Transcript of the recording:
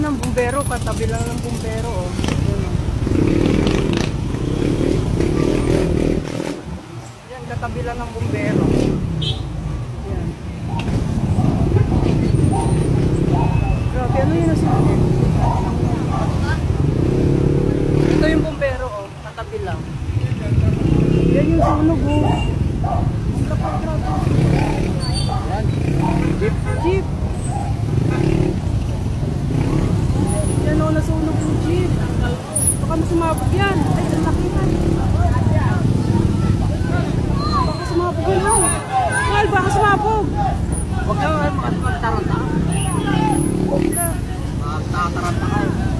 ng bumbero, katabi lang ng bumbero. Oh. Yan, katabi lang ng bumbero. Yan. Grabe, ano yun nasa? Ito yung bumbero, oh, katabi lang. Yan yung sunog, oh. Ang kapag grabe. Yan. Jeep. Jeep. Yan o, nasunog yung jeep. Baka masumabog yan. Ay, ang laki yan. Baka sumabog yan o. Mahal, baka sumabog. Huwag ka magtaranta. Huwag ka. Magtataranta ka.